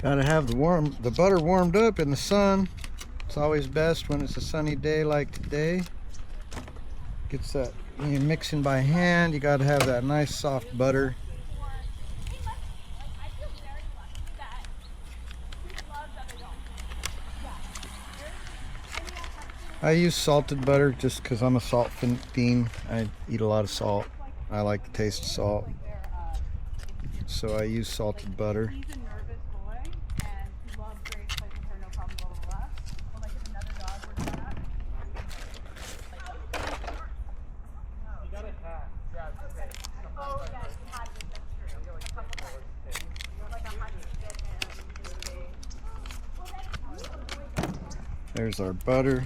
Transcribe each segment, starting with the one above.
Gotta have the butter warmed up in the sun. It's always best when it's a sunny day like today. Gets that, when you're mixing by hand, you gotta have that nice soft butter. I use salted butter just because I'm a salt fiend. I eat a lot of salt. I like the taste of salt. So I use salted butter. There's our butter.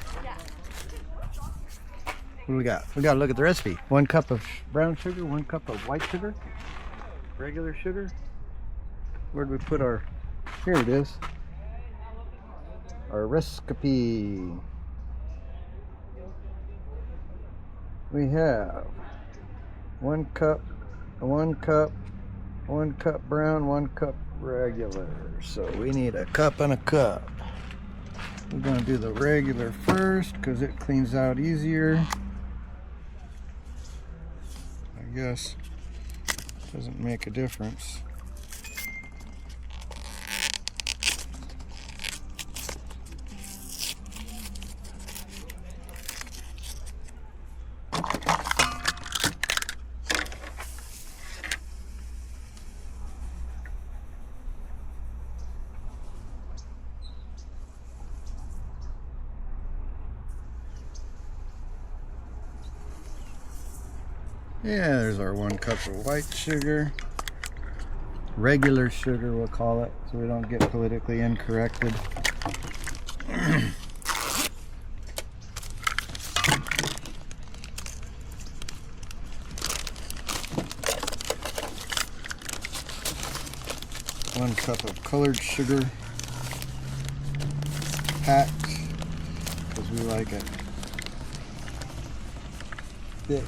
What do we got? We gotta look at the recipe. 1 cup of brown sugar, 1 cup of white sugar, regular sugar. Where'd we put our, here it is. Our recipe. We have 1 cup, 1 cup, 1 cup brown, 1 cup regular. So we need a cup and a cup. We're going to do the regular first because it cleans out easier. I guess doesn't make a difference. Yeah, there's our 1 cup of white sugar. Regular sugar, we'll call it, so we don't get politically incorrected. One cup of colored sugar, packed, because we like it thick.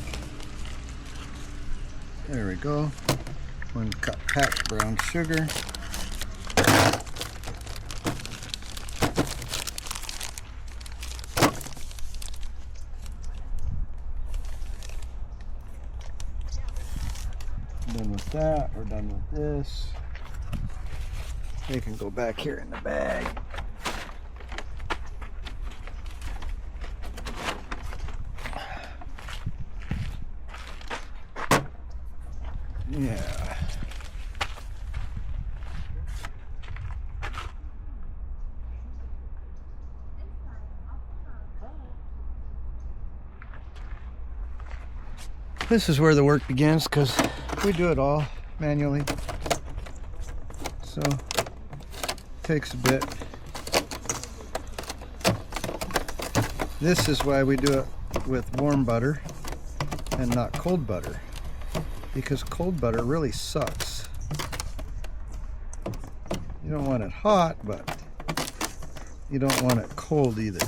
There we go. 1 cup packed brown sugar. Done with that, we're done with this. They can go back here in the bag. Yeah. This is where the work begins because we do it all manually. So it takes a bit. This is why we do it with warm butter and not cold butter. Because cold butter really sucks. You don't want it hot, but you don't want it cold either.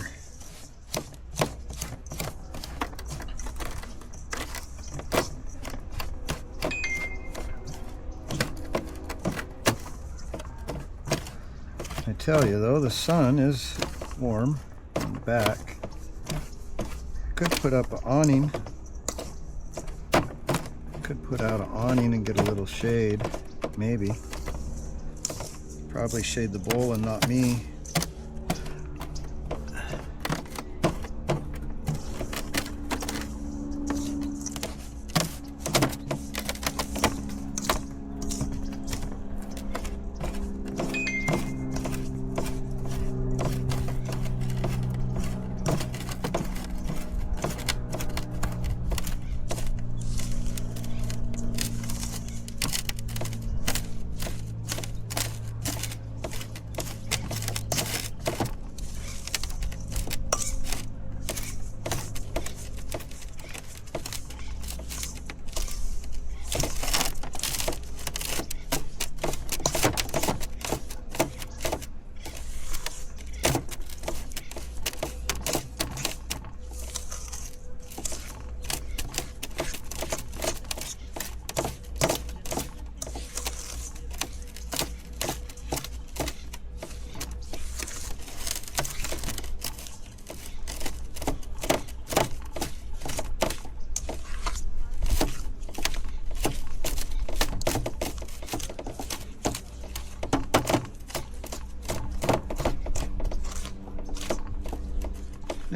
I tell you though, the sun is warm in the back. Could put up an awning. Could put out an awning and get a little shade, maybe. Probably shade the bowl and not me.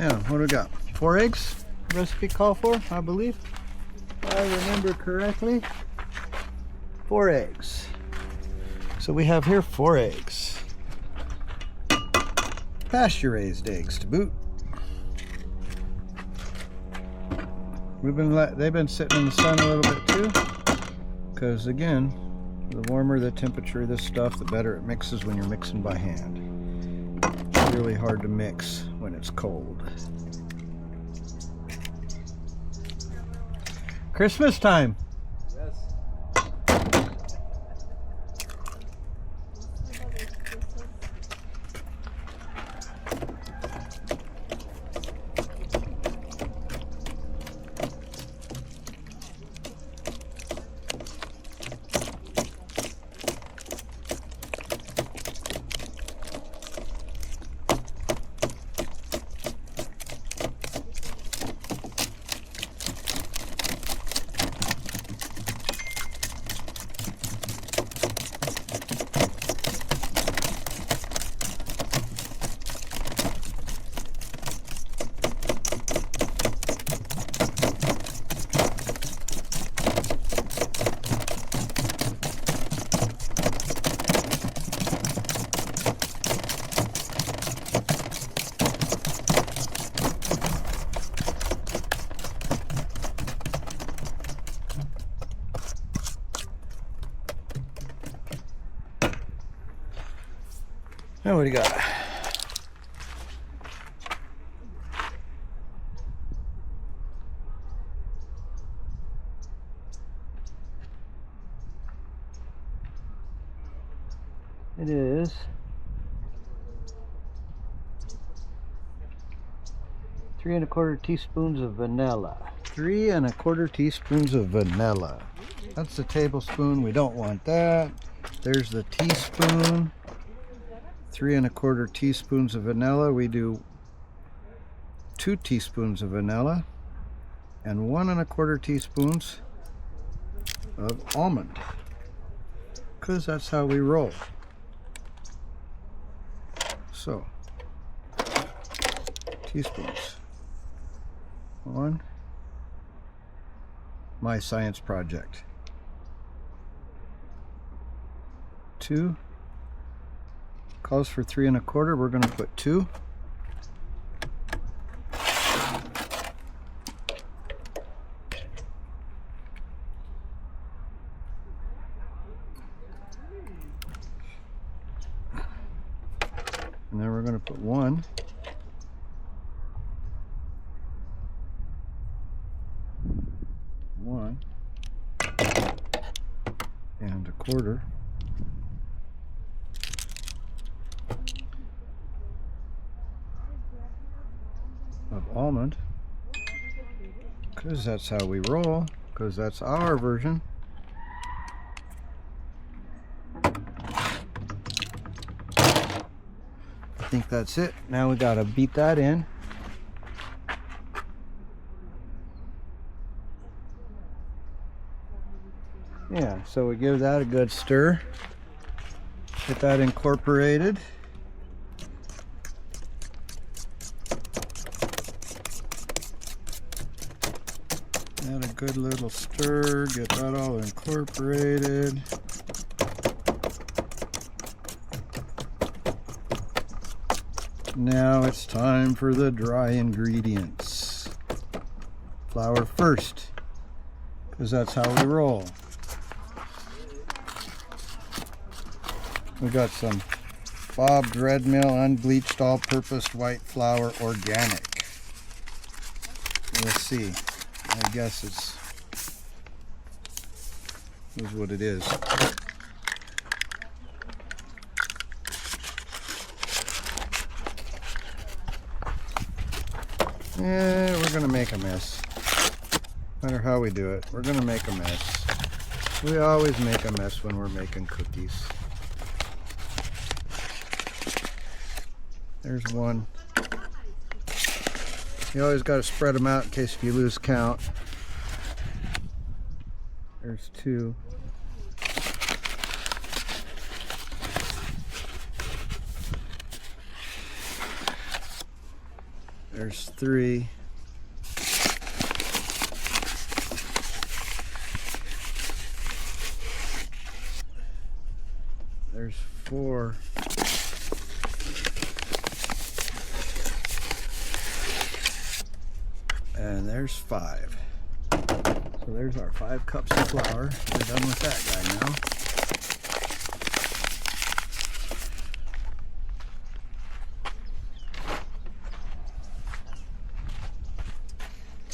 Yeah, what do we got? 4 eggs? Recipe call for, I believe. If I remember correctly. 4 eggs. So we have here 4 eggs. Pasture raised eggs to boot. They've been sitting in the sun a little bit too, because again, the warmer the temperature of this stuff, the better it mixes when you're mixing by hand. It's really hard to mix when it's cold. Christmas time. Yes. Now what do you got? It is 3 1/4 teaspoons of vanilla. 3 1/4 teaspoons of vanilla. That's the tablespoon. We don't want that. There's the teaspoon. 3 1/4 teaspoons of vanilla. We do 2 teaspoons of vanilla and 1 1/4 teaspoons of almond, because that's how we roll. So, teaspoons. 1, my science project. 2, calls for 3 1/4. We're going to put 2. And then we're going to put 1. And 1/4. Of almond, because that's how we roll, because that's our version. I think that's it. Now we gotta beat that in. Yeah, so we give that a good stir. Get that incorporated. Add a good little stir, get that all incorporated. Now it's time for the dry ingredients. Flour first, because that's how we roll. We got some Bob's Red Mill unbleached all-purpose white flour organic. We'll see. I guess is what it is. Yeah, we're gonna make a mess. No matter how we do it, we're gonna make a mess. We always make a mess when we're making cookies. There's 1. You always got to spread them out in case if you lose count. There's 2. There's 3. There's 4. And there's 5. So there's our 5 cups of flour. We're done with that guy now.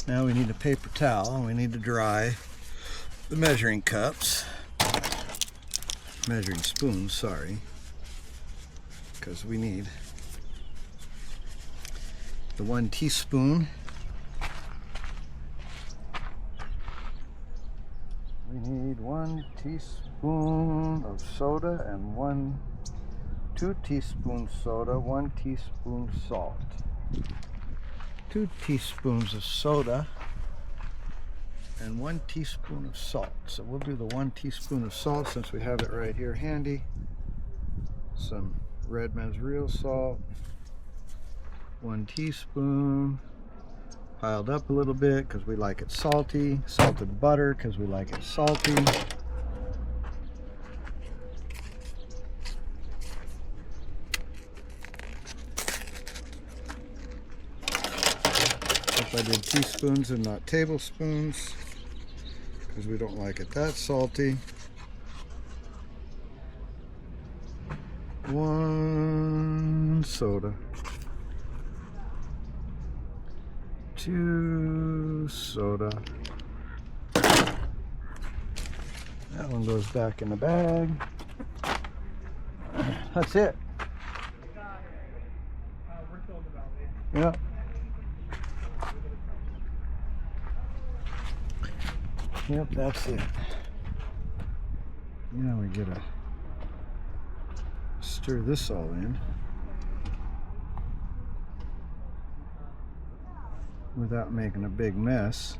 Now we need a paper towel and we need to dry the measuring cups. Measuring spoons, sorry. Because we need the 1 teaspoon. We need 1 teaspoon of soda and 2 teaspoons soda, 1 teaspoon salt. 2 teaspoons of soda and 1 teaspoon of salt. So we'll do the 1 teaspoon of salt since we have it right here handy. Some Redmond's real salt. 1 teaspoon. Piled up a little bit because we like it salty. Salted butter because we like it salty. If I did teaspoons and not tablespoons because we don't like it that salty. 1 soda. 2 soda. That one goes back in the bag. That's it. Yeah. Yep, that's it. Now we gotta stir this all in without making a big mess.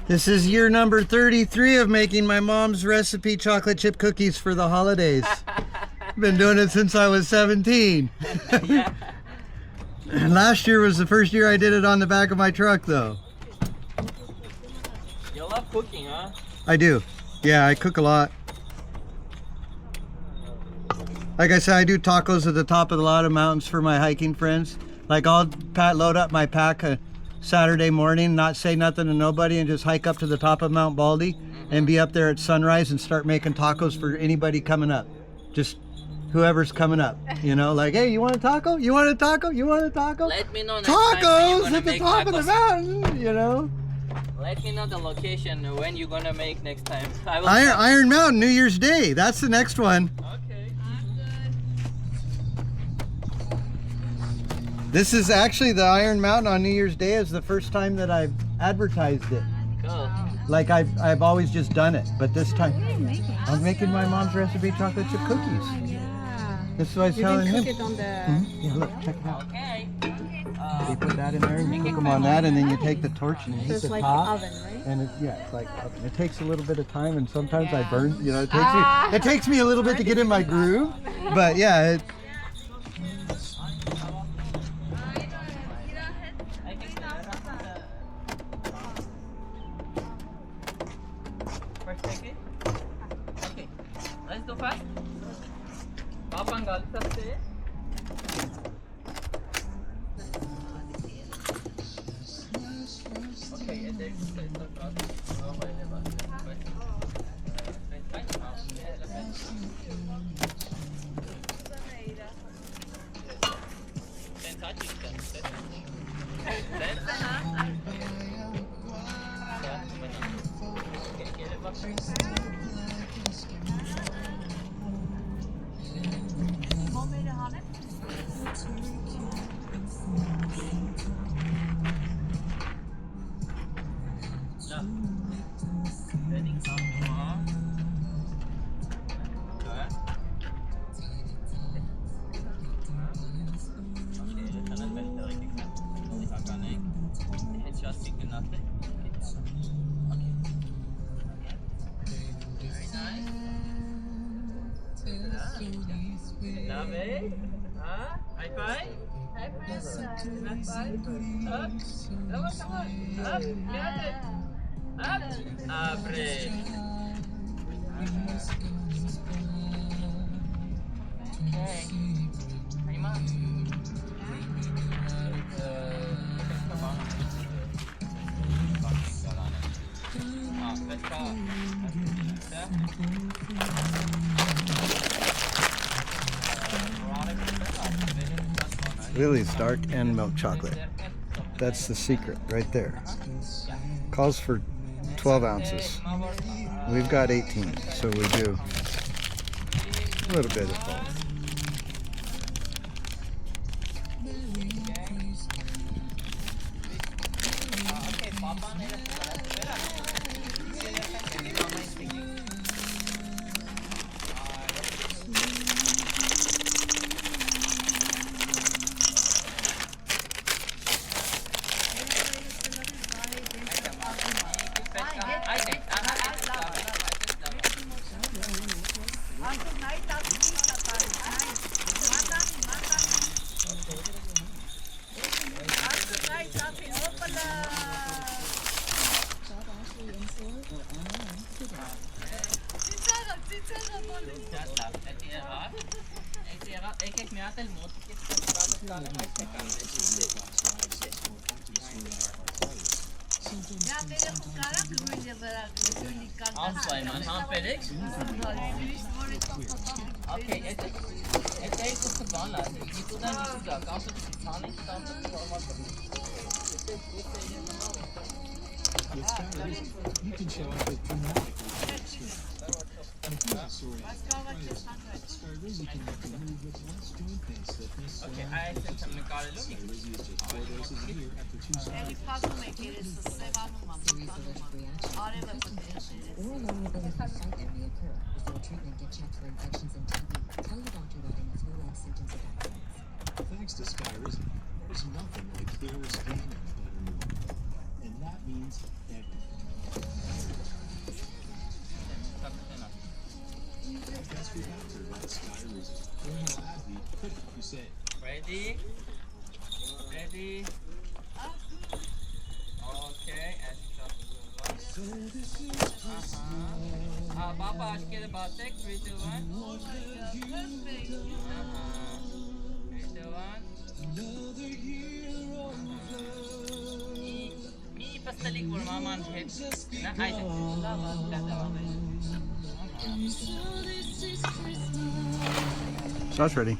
This is year number 33 of making my mom's recipe chocolate chip cookies for the holidays. Been doing it since I was 17. Yeah. Last year was the first year I did it on the back of my truck though. You love cooking, huh? I do. Yeah, I cook a lot. Like I said, I do tacos at the top of a lot of mountains for my hiking friends. Like I'll load up my pack Saturday morning, not say nothing to nobody, and just hike up to the top of Mount Baldy and be up there at sunrise and start making tacos for anybody coming up. Just whoever's coming up. You know, like, hey, you want a taco? You want a taco? You want a taco? Let me know next time when you're Tacos gonna at the make top of the tacos. mountain, you know. Let me know the location when you're gonna make next time. I will Iron Mountain, New Year's Day. That's the next one. Okay. This is actually the Iron Mountain on New Year's Day is the first time that I've advertised it. Cool. Like I've always just done it, but this time I'm making my mom's recipe chocolate chip cookies. This is what I was telling him. Cook it on the Yeah, look, check it out. Okay. You put that in there and you cook them on that, and then you take the torch and heat it's the like top. oven, right? And it's like oven. It takes a little bit of time, and sometimes I burn. You know, it takes me a little bit to get in my groove. But yeah, First take it. Okay. Let's go fast. Papang galit sa stay. Okay, and then high five. High five. Up. Come on. Up. Got it. Up. Break. Okay. Hey, Mom. Let's go. Lily's dark and milk chocolate. That's the secret right there. Calls for 12 ounces. We've got 18, so we do a little bit of both. Han Sleiman, han Felix. Okay, ete er ikke så vanlig. Vi tog den i dag, altså han ikke stand You can show up with dramatic Skyrizi can remove with once joint pain stiffness. Okay, I sent him the garlic. Skyrizi is just 4 doses a year after 2 cycles. Oral vulnerability site that may occur. Before treatment, get checked for infections and TB. Tell your doctor about any flu-like symptoms of accidents. Thanks to Skyrizi, there's nothing like clearer skin and better mood. And that means everything. That's your doctor about Skyrizi. Learn how AbbVie could help you say it. Ready? Ready? Okay, and Papa, ask you about 6, 3, 2, 1. 3, 2, 1. Mi pastalik for mama and head. Na, I Sauce ready.